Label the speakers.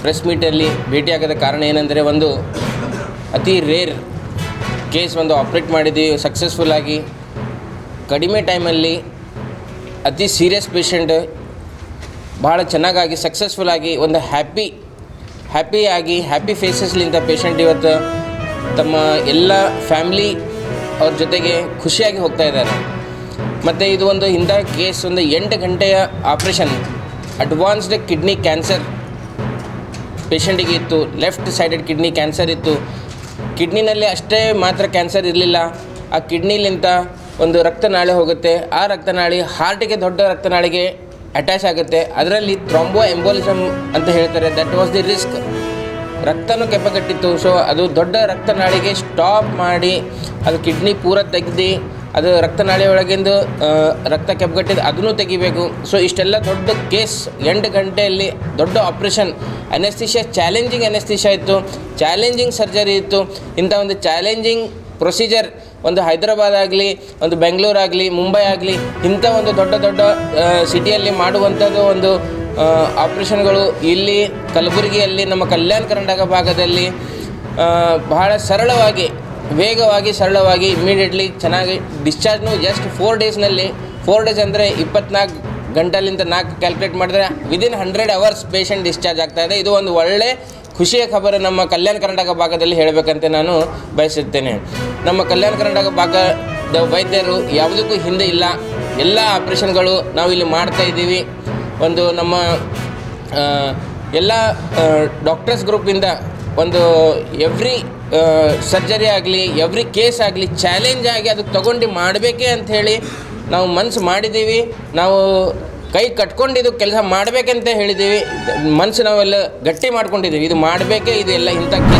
Speaker 1: Press ಮೀಟಲ್ಲಿ ಭೇಟಿಯಾಗದ ಕಾರಣ ಏನಂದರೆ, ಒಂದು ಅತಿ ರೇರ್ ಕೇಸ್ ಒಂದು ಆಪ್ರೇಟ್ ಮಾಡಿದ್ದೀವಿ ಸಕ್ಸಸ್ಫುಲ್ಲಾಗಿ. ಕಡಿಮೆ ಟೈಮಲ್ಲಿ ಅತಿ ಸೀರಿಯಸ್ ಪೇಷಂಟ್ ಭಾಳ ಚೆನ್ನಾಗಾಗಿ ಸಕ್ಸಸ್ಫುಲ್ಲಾಗಿ ಒಂದು ಹ್ಯಾಪಿ ಫೇಸಸ್ಲಿಂದ ಪೇಷಂಟ್ ಇವತ್ತು ತಮ್ಮ ಎಲ್ಲ ಫ್ಯಾಮ್ಲಿ ಅವ್ರ ಜೊತೆಗೆ ಖುಷಿಯಾಗಿ ಹೋಗ್ತಾ ಇದ್ದಾರೆ. ಮತ್ತು ಇದು ಒಂದು ಇಂಥ ಕೇಸ್ ಒಂದು 8 ಗಂಟೆಯ ಆಪ್ರೇಷನ್. ಅಡ್ವಾನ್ಸ್ಡ್ ಕಿಡ್ನಿ ಕ್ಯಾನ್ಸರ್ ಪೇಷಂಟಿಗೆ ಇತ್ತು. ಲೆಫ್ಟ್ ಸೈಡೆಡ್ ಕಿಡ್ನಿ ಕ್ಯಾನ್ಸರ್ ಇತ್ತು. ಕಿಡ್ನಿನಲ್ಲಿ ಅಷ್ಟೇ ಮಾತ್ರ ಕ್ಯಾನ್ಸರ್ ಇರಲಿಲ್ಲ, ಆ ಕಿಡ್ನಿಲಿಂದ ಒಂದು ರಕ್ತನಾಳಿ ಹೋಗುತ್ತೆ. ಆ ರಕ್ತನಾಳಿ ಹಾರ್ಟಿಗೆ ದೊಡ್ಡ ರಕ್ತನಾಳಿಗೆ ಅಟ್ಯಾಚ್ ಆಗುತ್ತೆ. ಅದರಲ್ಲಿ ಥ್ರಾಂಬೋ ಎಂಬೋಲಿಸಮ್ ಅಂತ ಹೇಳ್ತಾರೆ. That was the risk. ರಕ್ತನೂ ಕೆಪ್ಪಗಟ್ಟಿತ್ತು. ಸೊ ಅದು ದೊಡ್ಡ ರಕ್ತನಾಳಿಗೆ ಸ್ಟಾಪ್ ಮಾಡಿ ಅದು ಕಿಡ್ನಿ ಪೂರ ತೆಗೆದು ಅದು ರಕ್ತನಾಳಿ ಒಳಗಿಂದು ರಕ್ತ ಕೆಪ್ಪಗಟ್ಟಿದ್ದು ಅದನ್ನು ತೆಗಿಬೇಕು. ಸೊ ಇಷ್ಟೆಲ್ಲ ದೊಡ್ಡ ಕೇಸ್ 8 ಗಂಟೆಯಲ್ಲಿ ದೊಡ್ಡ ಆಪ್ರೇಷನ್. ಅನೆಸ್ಥಿಷಿಯಾ ಚಾಲೆಂಜಿಂಗ್ ಅನೆಸ್ಥಿಷಿಯಾ ಇತ್ತು, ಚಾಲೆಂಜಿಂಗ್ ಸರ್ಜರಿ ಇತ್ತು. ಇಂಥ ಒಂದು ಚಾಲೆಂಜಿಂಗ್ ಪ್ರೊಸೀಜರ್ ಒಂದು ಹೈದರಾಬಾದ್ ಆಗಲಿ, ಒಂದು ಬೆಂಗಳೂರು ಆಗಲಿ, ಮುಂಬೈ ಆಗಲಿ, ಇಂಥ ಒಂದು ದೊಡ್ಡ ಸಿಟಿಯಲ್ಲಿ ಮಾಡುವಂಥದ್ದು ಒಂದು ಆಪ್ರೇಷನ್ಗಳು ಇಲ್ಲಿ ಕಲಬುರಗಿಯಲ್ಲಿ ನಮ್ಮ ಕಲ್ಯಾಣ ಕರ್ನಾಟಕ ಭಾಗದಲ್ಲಿ ಬಹಳ ಸರಳವಾಗಿ ಇಮ್ಮಿಡಿಯೇಟ್ಲಿ ಚೆನ್ನಾಗಿ ಡಿಸ್ಚಾರ್ಜ್ನು ಜಸ್ಟ್ 4 ಡೇಸ್ನಲ್ಲಿ 4 ಡೇಸ್ ಅಂದರೆ 24 ಗಂಟೆಲಿಂದ 4 ಕ್ಯಾಲ್ಕುಲೇಟ್ ಮಾಡಿದ್ರೆ ವಿದಿನ್ 100 ಅವರ್ಸ್ ಪೇಷಂಟ್ ಡಿಸ್ಚಾರ್ಜ್ ಆಗ್ತಾಯಿದೆ. ಇದು ಒಂದು ಒಳ್ಳೆ ಖುಷಿಯ ಖಬರು ನಮ್ಮ ಕಲ್ಯಾಣ ಕರ್ನಾಟಕ ಭಾಗದಲ್ಲಿ ಹೇಳಬೇಕಂತ ನಾನು ಬಯಸುತ್ತೇನೆ. ನಮ್ಮ ಕಲ್ಯಾಣ ಕರ್ನಾಟಕ ಭಾಗದ ವೈದ್ಯರು ಯಾವುದಕ್ಕೂ ಹಿಂದೆ ಇಲ್ಲ. ಎಲ್ಲ ಆಪ್ರೇಷನ್ಗಳು ನಾವು ಇಲ್ಲಿ ಮಾಡ್ತಾಯಿದ್ದೀವಿ. ಒಂದು ನಮ್ಮ ಎಲ್ಲ ಡಾಕ್ಟರ್ಸ್ ಗ್ರೂಪಿಂದ ಒಂದು ಎವ್ರಿ ಸರ್ಜರಿ ಆಗಲಿ, ಎವ್ರಿ ಕೇಸ್ ಆಗಲಿ ಚಾಲೆಂಜ್ ಆಗಿ ಅದಕ್ಕೆ ತೊಗೊಂಡು ಮಾಡಬೇಕೇ ಅಂಥೇಳಿ ನಾವು ಮನಸ್ಸು ಮಾಡಿದ್ದೀವಿ. ನಾವು ಕೈ ಕಟ್ಕೊಂಡಿದ್ದು ಕೆಲಸ ಮಾಡಬೇಕಂತ ಹೇಳಿದ್ದೀವಿ. ಮನಸ್ಸು ನಾವೆಲ್ಲ ಗಟ್ಟಿ ಮಾಡ್ಕೊಂಡಿದ್ದೀವಿ. ಇದು ಮಾಡಬೇಕೇ, ಇದು ಎಲ್ಲ ಇಂಥ ಕೇಸ್